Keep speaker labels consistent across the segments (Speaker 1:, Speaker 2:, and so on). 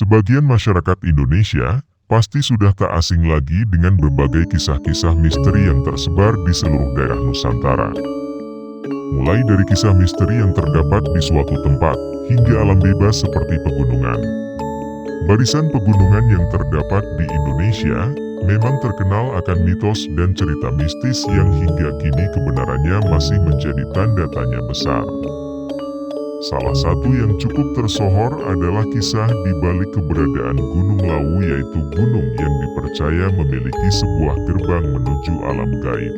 Speaker 1: Sebagian masyarakat Indonesia pasti sudah tak asing lagi dengan berbagai kisah-kisah misteri yang tersebar di seluruh daerah Nusantara. Mulai dari kisah misteri yang terdapat di suatu tempat, hingga alam bebas seperti pegunungan. Barisan pegunungan yang terdapat di Indonesia memang terkenal akan mitos dan cerita mistis yang hingga kini kebenarannya masih menjadi tanda tanya besar. Salah satu yang cukup tersohor adalah kisah di balik keberadaan Gunung Lawu, yaitu gunung yang dipercaya memiliki sebuah gerbang menuju alam gaib.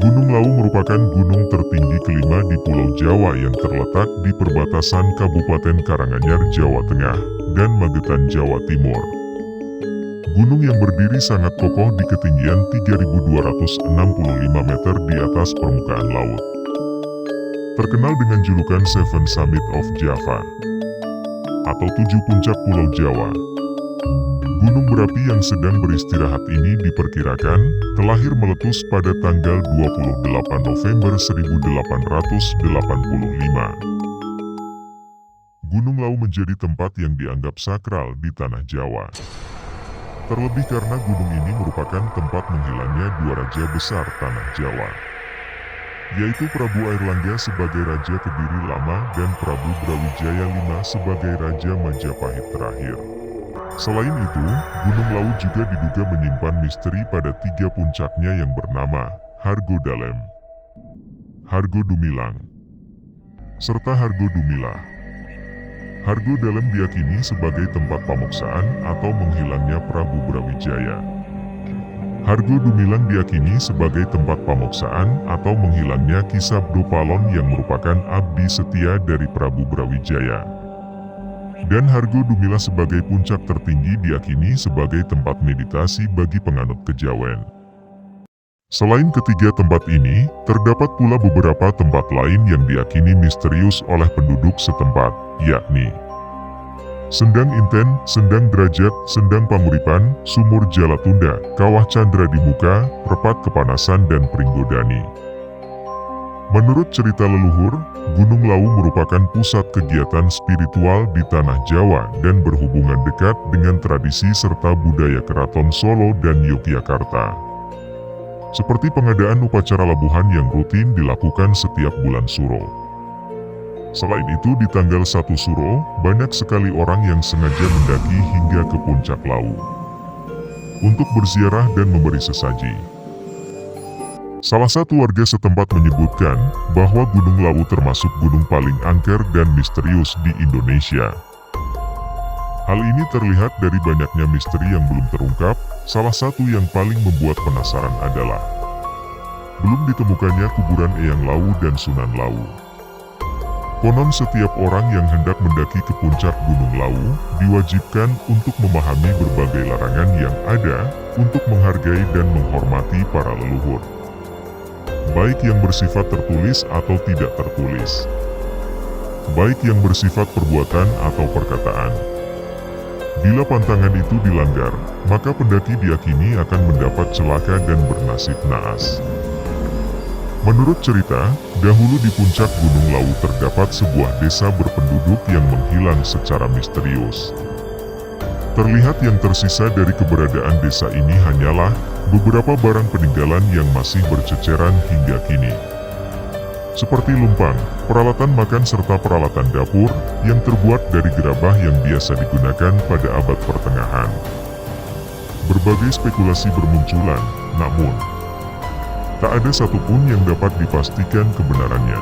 Speaker 1: Gunung Lawu merupakan gunung tertinggi kelima di Pulau Jawa yang terletak di perbatasan Kabupaten Karanganyar, Jawa Tengah, dan Magetan, Jawa Timur. Gunung yang berdiri sangat kokoh di ketinggian 3.265 meter di atas permukaan laut. Terkenal dengan julukan Seven Summit of Java, atau 7 puncak Pulau Jawa. Gunung berapi yang sedang beristirahat ini diperkirakan terlahir meletus pada tanggal 28 November 1885. Gunung Lawu menjadi tempat yang dianggap sakral di tanah Jawa. Terlebih karena gunung ini merupakan tempat menghilangnya dua raja besar tanah Jawa, yaitu Prabu Airlangga sebagai Raja Kediri Lama dan Prabu Brawijaya V sebagai Raja Majapahit terakhir. Selain itu, Gunung Lawu juga diduga menyimpan misteri pada 3 puncaknya yang bernama Hargo Dalem, Hargo Dumilang, serta Hargo Dumila. Hargo Dalem diyakini sebagai tempat pamoksaan atau menghilangnya Prabu Brawijaya. Hargo Dumilang diyakini sebagai tempat pamoksaan atau menghilangnya Ki Sabdo Palon yang merupakan abdi setia dari Prabu Brawijaya. Dan Hargo Dumila sebagai puncak tertinggi diyakini sebagai tempat meditasi bagi penganut kejawen. Selain ketiga tempat ini, terdapat pula beberapa tempat lain yang diyakini misterius oleh penduduk setempat, yakni Sendang Inten, Sendang Derajat, Sendang Panguripan, Sumur Jalatunda, Kawah Candra di Muka, Repat Kepanasan, dan Pringgodani. Menurut cerita leluhur, Gunung Lawu merupakan pusat kegiatan spiritual di tanah Jawa dan berhubungan dekat dengan tradisi serta budaya Keraton Solo dan Yogyakarta. Seperti pengadaan upacara labuhan yang rutin dilakukan setiap bulan Suro. Selain itu, di tanggal 1 Suro, banyak sekali orang yang sengaja mendaki hingga ke puncak Lawu untuk berziarah dan memberi sesaji. Salah satu warga setempat menyebutkan bahwa Gunung Lawu termasuk gunung paling angker dan misterius di Indonesia. Hal ini terlihat dari banyaknya misteri yang belum terungkap. Salah satu yang paling membuat penasaran adalah belum ditemukannya kuburan Eyang Lawu dan Sunan Lawu. Konon setiap orang yang hendak mendaki ke puncak Gunung Lawu diwajibkan untuk memahami berbagai larangan yang ada untuk menghargai dan menghormati para leluhur, baik yang bersifat tertulis atau tidak tertulis, baik yang bersifat perbuatan atau perkataan. Bila pantangan itu dilanggar, maka pendaki diyakini akan mendapat celaka dan bernasib naas. Menurut cerita, dahulu di puncak Gunung Lawu terdapat sebuah desa berpenduduk yang menghilang secara misterius. Terlihat yang tersisa dari keberadaan desa ini hanyalah beberapa barang peninggalan yang masih berceceran hingga kini. Seperti lumpang, peralatan makan serta peralatan dapur yang terbuat dari gerabah yang biasa digunakan pada abad pertengahan. Berbagai spekulasi bermunculan, namun tak ada satupun yang dapat dipastikan kebenarannya.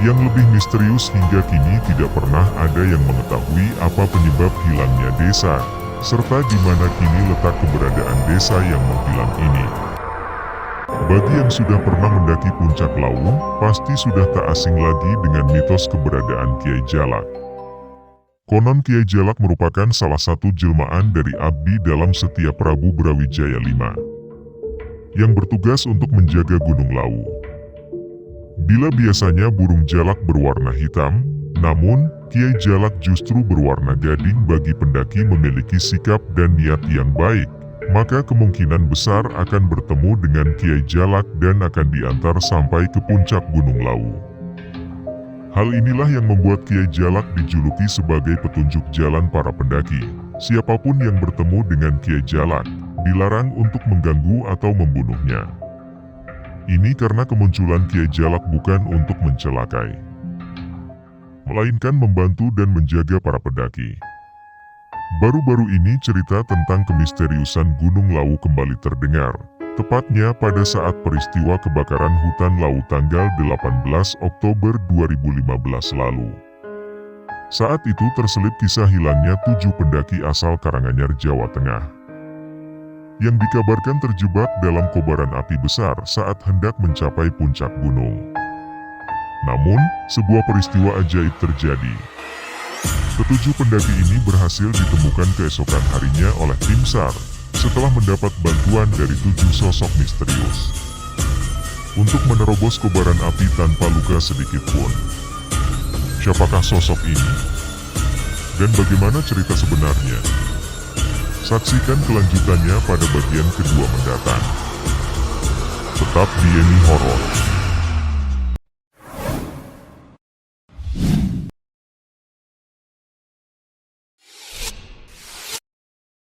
Speaker 1: Yang lebih misterius hingga kini tidak pernah ada yang mengetahui apa penyebab hilangnya desa, serta di mana kini letak keberadaan desa yang menghilang ini. Bagi yang sudah pernah mendaki puncak Lawu, pasti sudah tak asing lagi dengan mitos keberadaan Kiai Jalak. Konon Kiai Jalak merupakan salah satu jelmaan dari abdi dalam setia Prabu Brawijaya V, yang bertugas untuk menjaga Gunung Lawu. Bila biasanya burung jalak berwarna hitam, namun Kiai Jalak justru berwarna gading. Bagi pendaki memiliki sikap dan niat yang baik, maka kemungkinan besar akan bertemu dengan Kiai Jalak dan akan diantar sampai ke puncak Gunung Lawu. Hal inilah yang membuat Kiai Jalak dijuluki sebagai petunjuk jalan para pendaki. Siapapun yang bertemu dengan Kiai Jalak, dilarang untuk mengganggu atau membunuhnya. Ini karena kemunculan Kiai Jalak bukan untuk mencelakai, melainkan membantu dan menjaga para pendaki. Baru-baru ini cerita tentang kemisteriusan Gunung Lawu kembali terdengar, tepatnya pada saat peristiwa kebakaran hutan Lawu tanggal 18 Oktober 2015 lalu. Saat itu terselip kisah hilangnya 7 pendaki asal Karanganyar, Jawa Tengah, yang dikabarkan terjebak dalam kobaran api besar saat hendak mencapai puncak gunung. Namun, sebuah peristiwa ajaib terjadi. Ketujuh pendaki ini berhasil ditemukan keesokan harinya oleh tim SAR setelah mendapat bantuan dari 7 sosok misterius untuk menerobos kobaran api tanpa luka sedikit pun. Siapakah sosok ini? Dan bagaimana cerita sebenarnya? Saksikan kelanjutannya pada bagian kedua mendatang. Tetap di Eni Horor.